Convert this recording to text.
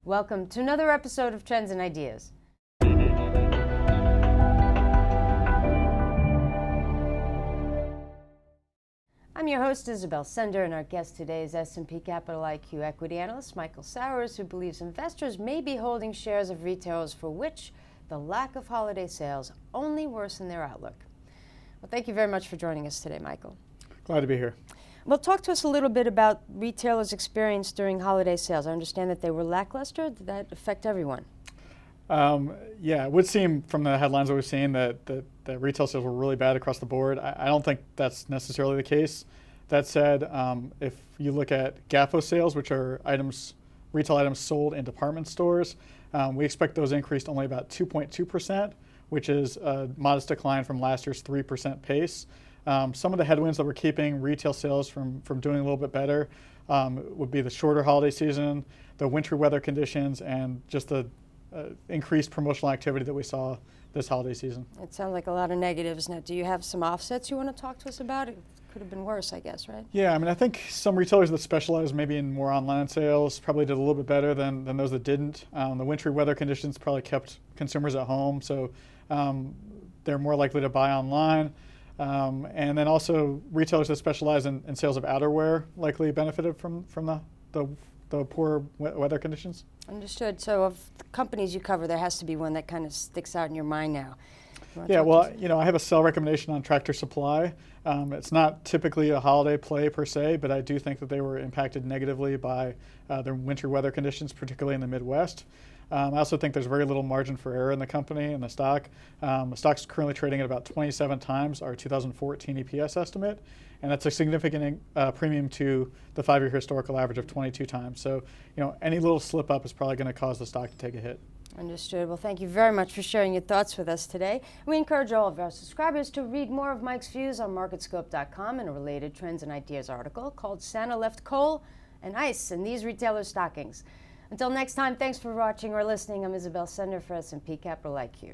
Welcome to another episode of Trends and Ideas. I'm your host, Isabel Sender, and our guest today is S&P Capital IQ equity analyst Michael Sowers, who believes investors may be holding shares of retailers for which the lack of holiday sales only worsen their outlook. Well, thank you very much for joining us today, Michael. Glad to be here. Well, talk to us a little bit about retailers' experience during holiday sales. I understand that they were lackluster. Did that affect everyone? Yeah, it would seem from the headlines that we've seen that retail sales were really bad across the board. I don't think that's necessarily the case. That said, if you look at GAFO sales, which are retail items sold in department stores, we expect those increased only about 2.2%, which is a modest decline from last year's 3% pace. Some of the headwinds that were keeping retail sales from doing a little bit better would be the shorter holiday season, the winter weather conditions, and just the increased promotional activity that we saw this holiday season. It sounds like a lot of negatives. Now, do you have some offsets you want to talk to us about? It could have been worse, I guess, right? Yeah, I mean, I think some retailers that specialize maybe in more online sales probably did a little bit better than those that didn't. The wintry weather conditions probably kept consumers at home, so they're more likely to buy online. And then also retailers that specialize in sales of outerwear likely benefited from the poor weather conditions. Understood. So of the companies you cover, there has to be one that kind of sticks out in your mind now. Yeah, well, I have a sell recommendation on Tractor Supply. It's not typically a holiday play per se, but I do think that they were impacted negatively by the winter weather conditions, particularly in the Midwest. I also think there's very little margin for error in the company and the stock. The stock's currently trading at about 27 times our 2014 EPS estimate, and that's a significant premium to the 5-year historical average of 22 times. So, any little slip up is probably going to cause the stock to take a hit. Understood. Well, thank you very much for sharing your thoughts with us today. We encourage all of our subscribers to read more of Mike's views on MarketScope.com and a related Trends and Ideas article called Santa Left Coal and Ice in These Retailers' Stockings. Until next time, thanks for watching or listening. I'm Isabel Sender for S&P Capital IQ.